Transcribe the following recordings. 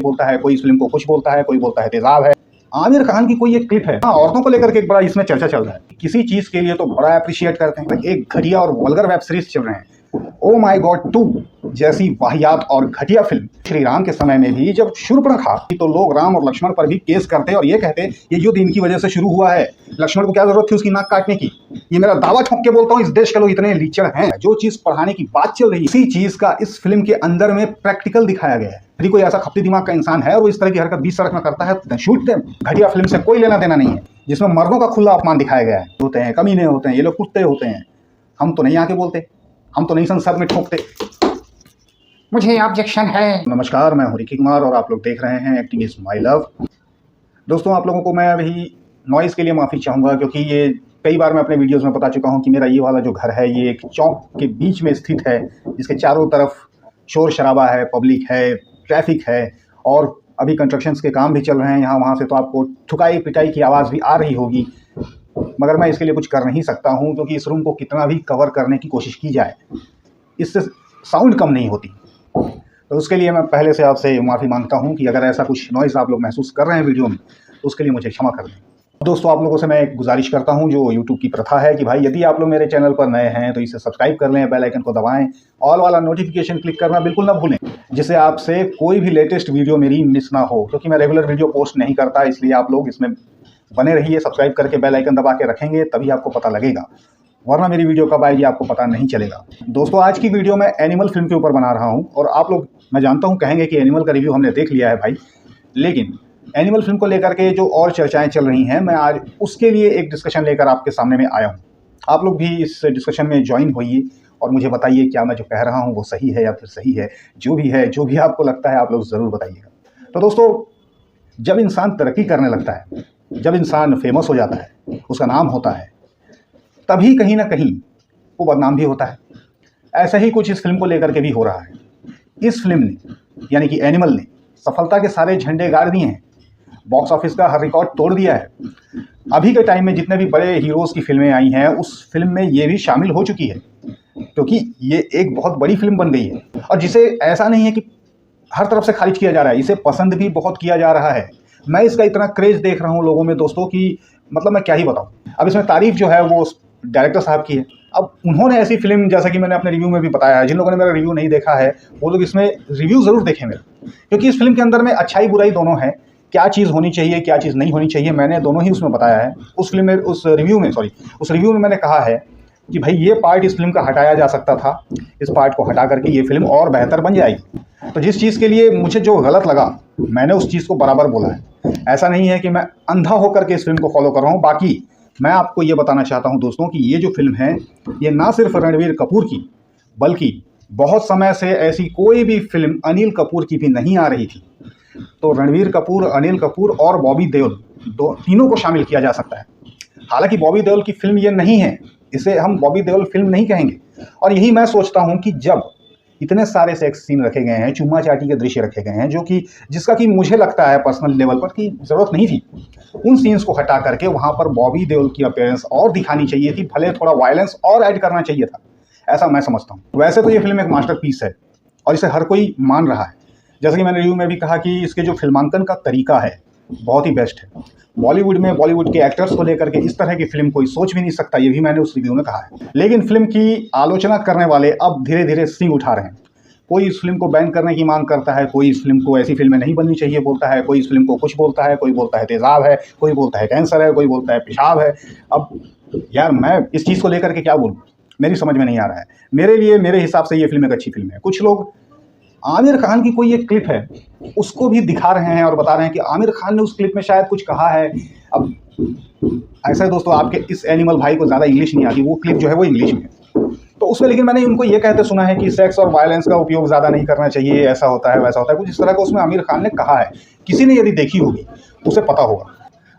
बोलता है, कोई इस फिल्म को कुछ बोलता है, कोई बोलता है तेजाब है। आमिर खान की कोई एक क्लिप है, हाँ, औरतों को लेकर के एक बड़ा इसमें चर्चा चल रहा है। किसी चीज के लिए तो बड़ा अप्रिशिएट करते हैं, एक घटिया और वल्गर वेब सीरीज चल रहे हैं ओ माई गॉड 2 जैसी वाहियात और घटिया फिल्म। श्री राम के समय में भी जब शूर्पणखा तो लोग राम और लक्ष्मण पर भी केस करते और ये कहते ये युद्ध इनकी वजह से शुरू हुआ है, लक्ष्मण को क्या जरूरत थी उसकी नाक काटने की। ये मेरा दावा ठोक के बोलता हूँ, इस देश के लोग इतने लीचड़ हैं। जो चीज पढ़ाने की बात चल रही है, इसी चीज का इस फिल्म के अंदर में प्रैक्टिकल दिखाया गया है। यदि कोई ऐसा खपती दिमाग का इंसान है और वो इस तरह की हरकत बीच सड़क में करता है तो शूट देम। घटिया फिल्म से कोई लेना देना नहीं है, जिसमें मर्दों का खुला अपमान दिखाया गया है। होते हैं कमीने होते हैं, ये लोग कुत्ते होते हैं। हम तो नहीं आके बोलते, हम तो नहीं संसद में ठोकते। मुझे ऑब्जेक्शन है। नमस्कार, मैं हूं रिकी कुमार और आप लोग देख रहे हैं एक्टिंग इज माय लव। दोस्तों, आप लोगों को मैं अभी नॉइज़ के लिए माफ़ी चाहूँगा, क्योंकि ये कई बार मैं अपने वीडियोस में बता चुका हूँ कि मेरा ये वाला जो घर है ये एक चौक के बीच में स्थित है, जिसके चारों तरफ शोर शराबा है, पब्लिक है, ट्रैफिक है और अभी कंस्ट्रक्शंस के काम भी चल रहे हैं यहाँ वहाँ से, तो आपको ठुकाई पिटाई की आवाज़ भी आ रही होगी। मगर मैं इसके लिए कुछ कर नहीं सकता हूँ, क्योंकि इस रूम को कितना भी कवर करने की कोशिश की जाए इससे साउंड कम नहीं होती। तो उसके लिए मैं पहले से आपसे माफ़ी मांगता हूं कि अगर ऐसा कुछ नॉइज़ आप लोग महसूस कर रहे हैं वीडियो में तो उसके लिए मुझे क्षमा कर दें। दोस्तों, आप लोगों से मैं एक गुजारिश करता हूं, जो यूट्यूब की प्रथा है कि भाई यदि आप लोग मेरे चैनल पर नए हैं तो इसे सब्सक्राइब कर लें, बेल आइकन को दबाएं, ऑल वाला नोटिफिकेशन क्लिक करना बिल्कुल ना भूलें, जिससे आपसे कोई भी लेटेस्ट वीडियो मेरी मिस ना हो। क्योंकि मैं रेगुलर वीडियो पोस्ट नहीं करता, इसलिए आप लोग इसमें बने रहिए। सब्सक्राइब करके बेल आइकन दबा के रखेंगे तभी आपको पता लगेगा, वरना मेरी वीडियो कब आएगी आपको पता नहीं चलेगा। दोस्तों, आज की वीडियो मैं एनिमल फिल्म के ऊपर बना रहा हूं और आप लोग, मैं जानता हूं, कहेंगे कि एनिमल का रिव्यू हमने देख लिया है भाई, लेकिन एनिमल फिल्म को लेकर के जो और चर्चाएं चल रही हैं, मैं आज उसके लिए एक डिस्कशन लेकर आपके सामने में आया हूं। आप लोग भी इस डिस्कशन में ज्वाइन होइए और मुझे बताइए क्या मैं जो कह रहा हूँ वो सही है या फिर सही है। जो भी है, जो भी आपको लगता है आप लोग ज़रूर बताइएगा। तो दोस्तों, जब इंसान तरक्की करने लगता है, जब इंसान फेमस हो जाता है, उसका नाम होता है, तभी कहीं ना कहीं वो बदनाम भी होता है। ऐसा ही कुछ इस फिल्म को लेकर के भी हो रहा है। इस फिल्म ने, यानी कि एनिमल ने, सफलता के सारे झंडे गाड़ दिए हैं, बॉक्स ऑफिस का हर रिकॉर्ड तोड़ दिया है। अभी के टाइम में जितने भी बड़े हीरोज़ की फिल्में आई हैं उस फिल्म में ये भी शामिल हो चुकी है, क्योंकि ये एक बहुत बड़ी फिल्म बन गई है और जिसे ऐसा नहीं है कि हर तरफ से खारिज किया जा रहा है, इसे पसंद भी बहुत किया जा रहा है। मैं इसका इतना क्रेज़ देख रहा हूँ लोगों में दोस्तों कि मतलब मैं क्या ही बताऊँ। अब इसमें तारीफ जो है वो डायरेक्टर साहब की है। अब उन्होंने ऐसी फिल्म, जैसा कि मैंने अपने रिव्यू में भी बताया है, जिन लोगों ने मेरा रिव्यू नहीं देखा है वो लोग इसमें रिव्यू ज़रूर देखें मेरा, क्योंकि इस फिल्म के अंदर में अच्छाई बुराई दोनों है। क्या चीज़ होनी चाहिए, क्या चीज़ नहीं होनी चाहिए, मैंने दोनों ही उसमें बताया है। उस रिव्यू में मैंने कहा है कि भाई ये पार्ट इस फिल्म का हटाया जा सकता था, इस पार्ट को हटा करके ये फिल्म और बेहतर बन जाएगी। तो जिस चीज़ के लिए मुझे जो गलत लगा मैंने उस चीज़ को बराबर बोला है। ऐसा नहीं है कि मैं अंधा होकर के इस फिल्म को फॉलो कर रहा हूँ। बाकी मैं आपको ये बताना चाहता हूँ दोस्तों कि ये जो फिल्म है ये ना सिर्फ रणवीर कपूर की, बल्कि बहुत समय से ऐसी कोई भी फिल्म अनिल कपूर की भी नहीं आ रही थी। तो रणवीर कपूर, अनिल कपूर और बॉबी देओल, तीनों को शामिल किया जा सकता है। हालांकि बॉबी देओल की फिल्म ये नहीं है, इसे हम बॉबी देओल फिल्म नहीं कहेंगे। और यही मैं सोचता हूँ कि जब इतने सारे सेक्स सीन रखे गए हैं, चुम्मा चाटी के दृश्य रखे गए हैं, जो कि जिसका कि मुझे लगता है पर्सनल लेवल पर कि ज़रूरत नहीं थी, उन सीन्स को हटा करके वहाँ पर बॉबी देओल की अपीयरेंस और दिखानी चाहिए थी, भले थोड़ा वायलेंस और ऐड करना चाहिए था, ऐसा मैं समझता हूँ। वैसे तो ये फिल्म एक मास्टरपीस है और इसे हर कोई मान रहा है। जैसे कि मैंने रिव्यू में भी कहा कि इसके जो फिल्मांकन का तरीका है बहुत ही बेस्ट है। बॉलीवुड में बॉलीवुड के एक्टर्स को लेकर के इस तरह की फिल्म कोई सोच भी नहीं सकता, ये भी मैंने उस रिव्यू में कहा है। लेकिन फिल्म की आलोचना करने वाले अब धीरे धीरे सींग उठा रहे हैं। कोई इस फिल्म को बैन करने की मांग करता है, कोई इस फिल्म को ऐसी फिल्में नहीं बननी चाहिए बोलता है, कोई इस फिल्म को कुछ बोलता है, कोई बोलता है तेजाब है, कोई बोलता है कैंसर है, कोई बोलता है पेशाब है। अब यार मैं इस चीज़ को लेकर के क्या बोलूँ, मेरी समझ में नहीं आ रहा है। मेरे लिए, मेरे हिसाब से ये फिल्म एक अच्छी फिल्म है। कुछ लोग आमिर खान की कोई एक क्लिप है उसको भी दिखा रहे हैं और बता रहे हैं कि आमिर खान ने उस क्लिप में शायद कुछ कहा है। अब ऐसा है दोस्तों, आपके इस एनिमल भाई को ज़्यादा इंग्लिश नहीं आती, वो क्लिप जो है वो इंग्लिश में है, तो उसमें लेकिन मैंने उनको ये कहते सुना है कि सेक्स और वायलेंस का उपयोग ज़्यादा नहीं करना चाहिए, ऐसा होता है वैसा होता है, कुछ इस तरह का उसमें आमिर खान ने कहा है। किसी ने यदि देखी होगी उसे पता होगा।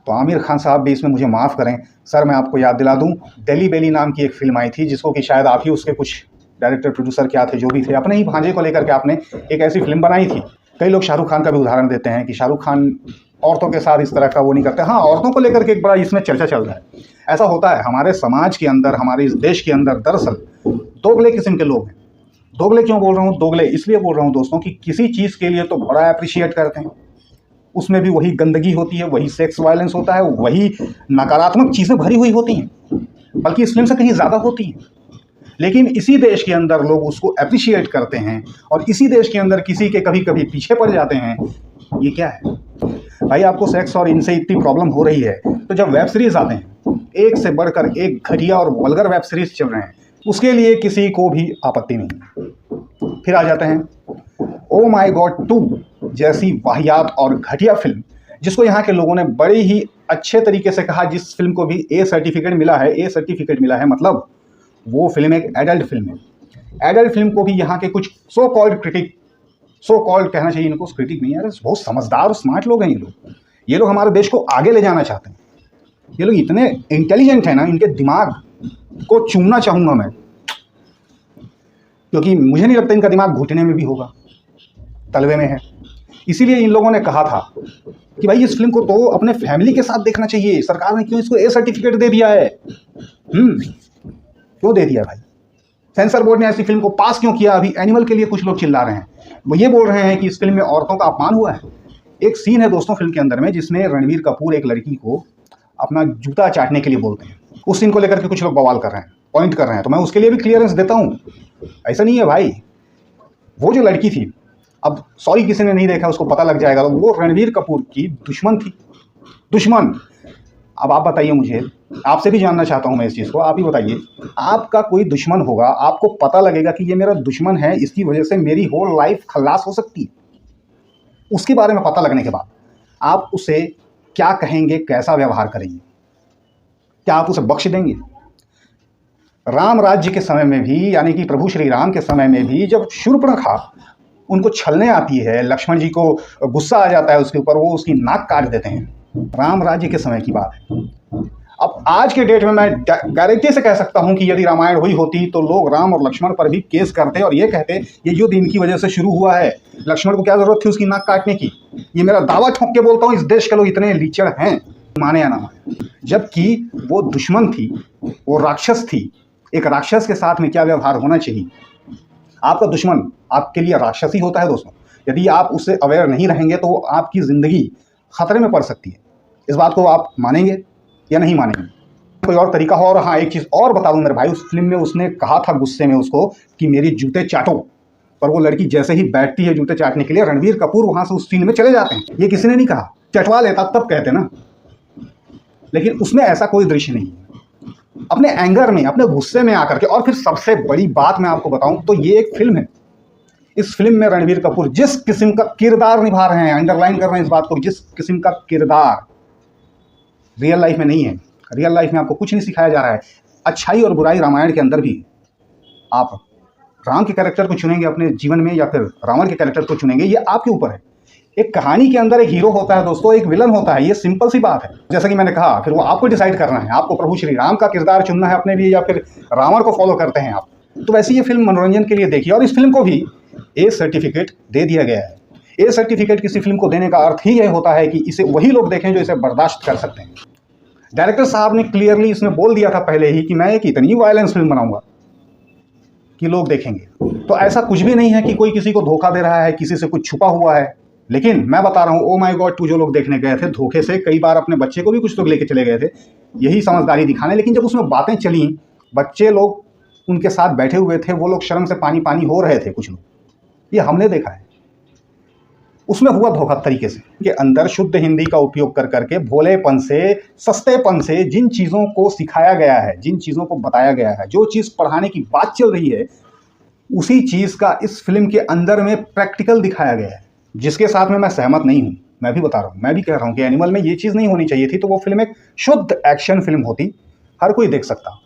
तो आमिर खान साहब भी इसमें मुझे माफ़ करें। सर, मैं आपको याद दिला दूँ, दिल्ली बेली नाम की एक फिल्म आई थी जिसको कि शायद आप ही उसके कुछ डायरेक्टर प्रोड्यूसर क्या थे, जो भी थे, अपने ही भांजे को लेकर के आपने एक ऐसी फिल्म बनाई थी। कई लोग शाहरुख खान का भी उदाहरण देते हैं कि शाहरुख खान औरतों के साथ इस तरह का वो नहीं करते। हाँ, औरतों को लेकर के एक बड़ा इसमें चर्चा चल रहा है। ऐसा होता है हमारे समाज के अंदर, हमारे इस देश के अंदर दरअसल दोगले किस्म के लोग हैं। दोगले क्यों बोल रहा हूँ? दोगले इसलिए बोल रहा हूँ दोस्तों कि किसी चीज़ के लिए तो बड़ा अप्रिशिएट करते हैं, उसमें भी वही गंदगी होती है, वही सेक्स वायलेंस होता है, वही नकारात्मक चीज़ें भरी हुई होती हैं, बल्कि इस फिल्म से कहीं ज़्यादा होती हैं। लेकिन इसी देश के अंदर लोग उसको अप्रिशिएट करते हैं और इसी देश के अंदर किसी के कभी कभी पीछे पड़ जाते हैं। ये क्या है भाई? आपको सेक्स और इनसे इतनी प्रॉब्लम हो रही है तो जब वेब सीरीज आते हैं, एक से बढ़कर एक घटिया और वल्गर वेब सीरीज चल रहे हैं, उसके लिए किसी को भी आपत्ति नहीं। फिर आ जाते हैं ओ माई गॉड 2 जैसी वाहियात और घटिया फिल्म, जिसको यहाँ के लोगों ने बड़े ही अच्छे तरीके से कहा, जिस फिल्म को भी ए सर्टिफिकेट मिला है। ए सर्टिफिकेट मिला है मतलब वो फिल्म एक एडल्ट फिल्म है। एडल्ट फिल्म को भी यहाँ के कुछ so called critic, so called कहना चाहिए इनको, क्रिटिक नहीं यार, बहुत समझदार और स्मार्ट लोग हैं ये लोग हमारे देश को आगे ले जाना चाहते हैं। ये लोग इतने इंटेलिजेंट हैं ना, इनके दिमाग को चूमना चाहूँगा मैं, क्योंकि मुझे नहीं लगता इनका दिमाग घुटने में भी होगा, तलवे में है। इसीलिए इन लोगों ने कहा था कि भाई इस फिल्म को तो अपने फैमिली के साथ देखना चाहिए। सरकार ने क्यों इसको ए सर्टिफिकेट दे दिया है? क्यों दे दिया भाई? सेंसर बोर्ड ने ऐसी फिल्म को पास क्यों किया? अभी एनिमल के लिए कुछ लोग चिल्ला रहे हैं, वो ये बोल रहे हैं कि इस फिल्म में औरतों का अपमान हुआ है। एक सीन है दोस्तों फिल्म के अंदर में जिसमें रणवीर कपूर एक लड़की को अपना जूता चाटने के लिए बोलते हैं। उस सीन को लेकर के कुछ लोग बवाल कर रहे हैं, पॉइंट कर रहे हैं, तो मैं उसके लिए भी क्लियरेंस देता हूँ। ऐसा नहीं है भाई, वो जो लड़की थी, अब सॉरी किसी ने नहीं देखा उसको पता लग जाएगा, वो रणवीर कपूर की दुश्मन थी, दुश्मन। अब आप बताइए, मुझे आपसे भी जानना चाहता हूं मैं इस चीज़ को, आप ही बताइए, आपका कोई दुश्मन होगा, आपको पता लगेगा कि ये मेरा दुश्मन है, इसकी वजह से मेरी होल लाइफ खल्लास हो सकती है। उसके बारे में पता लगने के बाद आप उसे क्या कहेंगे, कैसा व्यवहार करेंगे? क्या आप उसे बख्श देंगे? राम राज्य के समय में भी, यानी कि प्रभु श्री राम के समय में भी, जब शूर्पणखा उनको छलने आती है, लक्ष्मण जी को गुस्सा आ जाता है उसके ऊपर, वो उसकी नाक काट देते हैं। राम राज्य के समय की बात है। अब आज के डेट में मैं गारंटी से कह सकता हूं कि यदि रामायण हुई होती तो लोग राम और लक्ष्मण पर भी केस करते और ये कहते ये युद्ध इनकी वजह से शुरू हुआ है, लक्ष्मण को क्या जरूरत थी उसकी नाक काटने की। ये मेरा दावा ठोक के बोलता हूं, इस देश के लोग इतने लीचड़ हैं, माने या ना माने। जबकि वो दुश्मन थी, वो राक्षस थी। एक राक्षस के साथ में क्या व्यवहार होना चाहिए? आपका दुश्मन आपके लिए राक्षस ही होता है दोस्तों। यदि आप उससे अवेयर नहीं रहेंगे तो आपकी ज़िंदगी खतरे में पड़ सकती है। इस बात को आप मानेंगे या नहीं मानेंगे? कोई और तरीका हो? और हाँ, एक चीज़ और बता दूं मेरे भाई, उस फिल्म में उसने कहा था गुस्से में उसको कि मेरी जूते चाटो, पर वो लड़की जैसे ही बैठती है जूते चाटने के लिए, रणवीर कपूर वहाँ से उस सीन में चले जाते हैं। ये किसी ने नहीं कहा, चटवा लेता तब कहते ना, लेकिन उसमें ऐसा कोई दृश्य नहीं है। अपने एंगर में, अपने गुस्से में आकर के, और फिर सबसे बड़ी बात मैं आपको बताऊं तो ये एक फिल्म है। इस फिल्म में रणवीर कपूर जिस किस्म का किरदार निभा रहे हैं, अंडरलाइन कर रहे हैं इस बात को, जिस किस्म का किरदार रियल लाइफ में नहीं है। रियल लाइफ में आपको कुछ नहीं सिखाया जा रहा है। अच्छाई और बुराई रामायण के अंदर भी, आप राम के कैरेक्टर को चुनेंगे अपने जीवन में या फिर रावण के कैरेक्टर को चुनेंगे, ये आपके ऊपर है। एक कहानी के अंदर एक हीरो होता है दोस्तों, एक विलन होता है, ये सिंपल सी बात है। जैसा कि मैंने कहा, फिर वो आपको डिसाइड करना है, आपको प्रभु श्री राम का किरदार चुनना है अपने लिए या फिर रावण को फॉलो करते हैं आप। तो वैसे ये फिल्म मनोरंजन के लिए देखिए, और इस फिल्म को भी ए सर्टिफिकेट दे दिया गया है। ए सर्टिफिकेट किसी फिल्म को देने का अर्थ ही यह होता है कि इसे वही लोग देखें जो इसे बर्दाश्त कर सकते हैं। डायरेक्टर साहब ने क्लियरली इसमें बोल दिया था पहले ही कि मैं एक इतनी वायलेंस फिल्म बनाऊंगा कि लोग देखेंगे। तो ऐसा कुछ भी नहीं है कि कोई किसी को धोखा दे रहा है, किसी से कुछ छुपा हुआ है। लेकिन मैं बता रहा हूँ, ओ माई गॉड 2 जो लोग देखने गए थे, धोखे से कई बार अपने बच्चे को भी कुछ लोग लेके चले गए थे, यही समझदारी दिखाने। लेकिन जब उसमें बातें चली, बच्चे लोग उनके साथ बैठे हुए थे, वो लोग शर्म से पानी पानी हो रहे थे कुछ लोग, ये हमने देखा है। उसमें हुआ धोखा तरीके से कि अंदर शुद्ध हिंदी का उपयोग कर करके, भोलेपन से, सस्तेपन से जिन चीज़ों को सिखाया गया है, जिन चीज़ों को बताया गया है, जो चीज़ पढ़ाने की बात चल रही है, उसी चीज़ का इस फिल्म के अंदर में प्रैक्टिकल दिखाया गया है, जिसके साथ में मैं सहमत नहीं हूँ। मैं भी बता रहा हूँ, मैं भी कह रहा हूँ कि एनिमल में ये चीज़ नहीं होनी चाहिए थी। तो वो फिल्म एक शुद्ध एक्शन फिल्म होती, हर कोई देख सकता,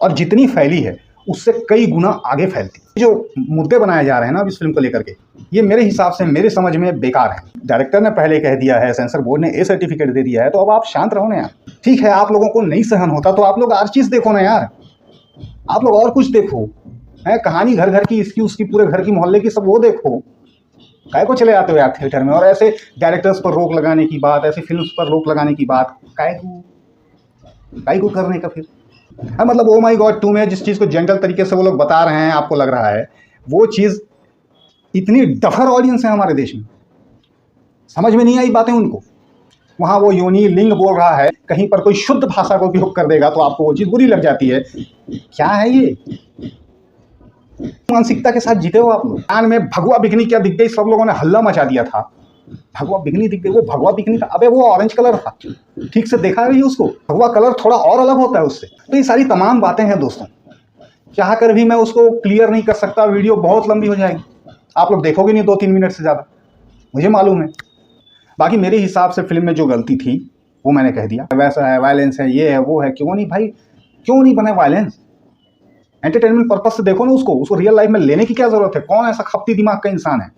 और जितनी फैली है उससे कई गुना आगे फैलती। जो मुद्दे बनाए जा रहे हैं ना अब इस फिल्म को लेकर के, ये मेरे हिसाब से, मेरे समझ में बेकार है। डायरेक्टर ने पहले कह दिया है, सेंसर बोर्ड ने ए सर्टिफिकेट दे दिया है, तो अब आप शांत रहो ना यार। ठीक है, आप लोगों को नहीं सहन होता तो आप लोग और चीज़ देखो ना यार, आप लोग और कुछ देखो, है कहानी घर घर की, इसकी उसकी, पूरे घर की मोहल्ले की, सब वो देखो। काय को चले आते हो यार थिएटर में, और ऐसे डायरेक्टर्स पर रोक लगाने की बात, ऐसी फिल्म्स पर रोक लगाने की बात काय को करने का फिर? हाँ, मतलब ओ माई गॉड 2 में जिस चीज़ को जेंटल तरीके से वो लोग बता रहे हैं, आपको लग रहा है वो चीज़ इतनी डफर ऑडियंस है हमारे देश में, समझ में नहीं आई बातें उनको। वहाँ वो योनि लिंग बोल रहा है, कहीं पर कोई शुद्ध भाषा को उपयोग कर देगा तो आपको वो चीज़ बुरी लग जाती है। क्या है ये मानसिकता के साथ जीते हो आप लोग? कान में भगवा बिकनी क्या दिख गई, सब लोगों ने हल्ला मचा दिया था। भगवा बिकनी दिख गई, वो भगवा बिकनी था, अबे वो ऑरेंज कलर था, ठीक से देखा है उसको? भगवा कलर थोड़ा और अलग होता है उससे। तो ये सारी तमाम बातें हैं दोस्तों, चाह कर भी मैं उसको क्लियर नहीं कर सकता, वीडियो बहुत लंबी हो जाएगी, आप लोग देखोगे नहीं 2-3 मिनट से ज़्यादा, मुझे मालूम है। बाकी मेरे हिसाब से फिल्म में जो गलती थी वो मैंने कह दिया। वैसा है, वायलेंस है, ये है, वो है, क्यों नहीं भाई, क्यों नहीं बने वायलेंस? एंटरटेनमेंट पर्पज से देखो ना उसको रियल लाइफ में लेने की क्या जरूरत है? कौन ऐसा खपती दिमाग का इंसान है?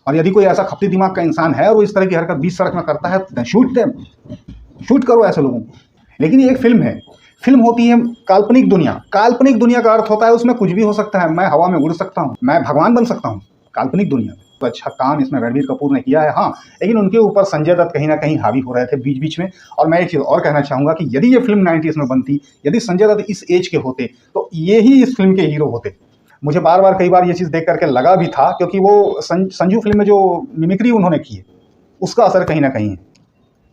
और यदि कोई ऐसा खपती दिमाग का इंसान है और वो इस तरह की हरकत बीच सड़क में करता है तो शूट करो ऐसे लोगों को। लेकिन ये एक फिल्म है, फिल्म होती है काल्पनिक दुनिया। काल्पनिक दुनिया का अर्थ होता है उसमें कुछ भी हो सकता है, मैं हवा में उड़ सकता हूँ, मैं भगवान बन सकता हूँ काल्पनिक दुनिया में। तो अच्छा काम इसमें रणबीर कपूर ने किया है, हाँ, लेकिन उनके ऊपर संजय दत्त कहीं ना कहीं हावी हो रहे थे बीच बीच में। और मैं एक चीज़ और कहना चाहूँगा कि यदि ये फिल्म 90s में बनती, यदि संजय दत्त इस एज के होते तो ये ही इस फिल्म के हीरो होते। मुझे बार बार कई बार ये चीज़ देख करके लगा भी था, क्योंकि वो संजू फिल्म में जो मिमिक्री उन्होंने की है उसका असर कहीं ना कहीं है,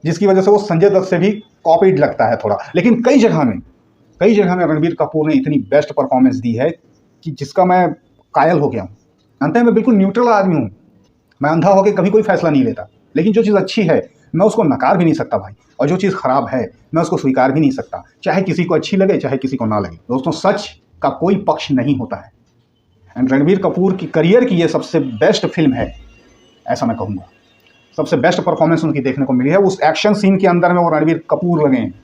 जिसकी वजह से वो संजय दत्त से भी कॉपीड लगता है थोड़ा। लेकिन कई जगह में रणबीर कपूर ने इतनी बेस्ट परफॉर्मेंस दी है कि जिसका मैं कायल हो गया हूँ। अंत मैं बिल्कुल न्यूट्रल आदमी हूँ, मैं अंधा होकर कभी कोई फैसला नहीं लेता, लेकिन जो चीज़ अच्छी है मैं उसको नकार भी नहीं सकता भाई, और जो चीज़ खराब है मैं उसको स्वीकार भी नहीं सकता, चाहे किसी को अच्छी लगे चाहे किसी को ना लगे। दोस्तों, सच का कोई पक्ष नहीं होता है, एंड रणबीर कपूर की करियर की ये सबसे बेस्ट फिल्म है, ऐसा मैं कहूँगा। सबसे बेस्ट परफॉर्मेंस उनकी देखने को मिली है। उस एक्शन सीन के अंदर में वो रणबीर कपूर लगे हैं,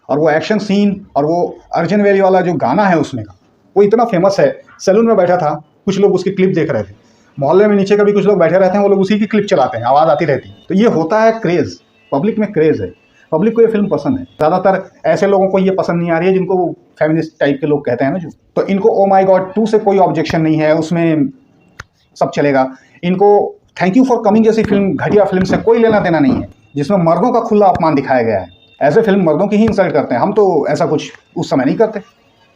और वो एक्शन सीन और वो अर्जुन वैली वाला जो गाना है उसमें का, वो इतना फेमस है। सैलून में बैठा था, कुछ लोग उसकी क्लिप देख रहे थे, मोहल्ले में नीचे कभी कुछ लोग बैठे रहते हैं, वो लोग उसी की क्लिप चलाते हैं, आवाज़ आती रहती है। तो ये होता है क्रेज़, पब्लिक में क्रेज़ है, पब्लिक को ये फिल्म पसंद है। ज़्यादातर ऐसे लोगों को ये पसंद नहीं आ रही है जिनको फेमिनिस्ट टाइप के लोग कहते हैं ना जो, तो इनको ओ माई गॉड 2 से कोई ऑब्जेक्शन नहीं है, उसमें सब चलेगा। इनको थैंक यू फॉर कमिंग जैसी फिल्म, घटिया फिल्म से कोई लेना देना नहीं है, जिसमें मर्दों का खुला अपमान दिखाया गया है। ऐसे फिल्म मर्दों की ही इंसल्ट करते हैं, हम तो ऐसा कुछ उस समय नहीं करते।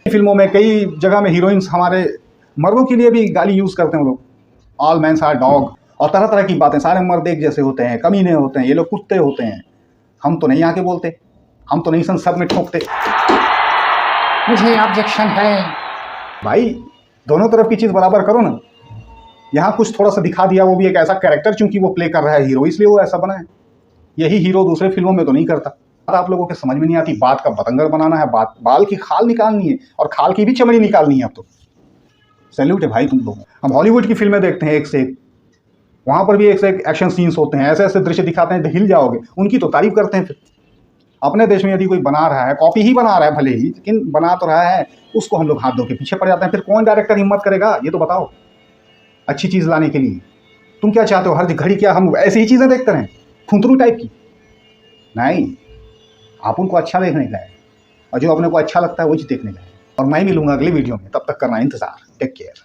फिल्मों में कई जगह में हीरोइंस हमारे मर्दों के लिए भी गाली यूज़ करते हैं वो लोग, ऑल मैन्स आर डॉग और तरह तरह की बातें, सारे मर्द एक जैसे होते हैं, कमीने होते हैं, ये लोग कुत्ते होते हैं। हम तो नहीं आके बोलते, हम तो नहीं संसद में ठोकते। मुझे ऑब्जेक्शन है। भाई दोनों तरफ की चीज़ बराबर करो ना। यहाँ कुछ थोड़ा सा दिखा दिया, वो भी एक ऐसा कैरेक्टर चूंकि वो प्ले कर रहा है हीरो, इसलिए वो ऐसा बना है। यही हीरो दूसरे फिल्मों में तो नहीं करता। आप लोगों के समझ में नहीं आती, बात का बतंगड़ बनाना है, बात बाल की खाल निकालनी है, और खाल की भी चमड़ी निकालनी है। अब तो सैल्यूट है भाई तुम लोग। हम हॉलीवुड की फिल्में देखते हैं एक से एक, वहाँ पर भी एक से एक एक्शन सीन्स होते हैं, ऐसे ऐसे दृश्य दिखाते हैं तो हिल जाओगे, उनकी तो तारीफ करते हैं। फिर अपने देश में यदि कोई बना रहा है, कॉपी ही बना रहा है भले ही, लेकिन बना तो रहा है, उसको हम लोग हाथ धो के पीछे पड़ जाते हैं। फिर कौन डायरेक्टर हिम्मत करेगा ये तो बताओ अच्छी चीज़ लाने के लिए? तुम क्या चाहते हो, हर घड़ी क्या हम ऐसी ही चीज़ें देखते रहें, फुंतरू टाइप की? नहीं, आप उनको अच्छा देखने का है, और जो अपने को अच्छा लगता है वो चीज़ देखने का है। और मैं मिलूंगा अगली वीडियो में, तब तक करना इंतज़ार। Take care.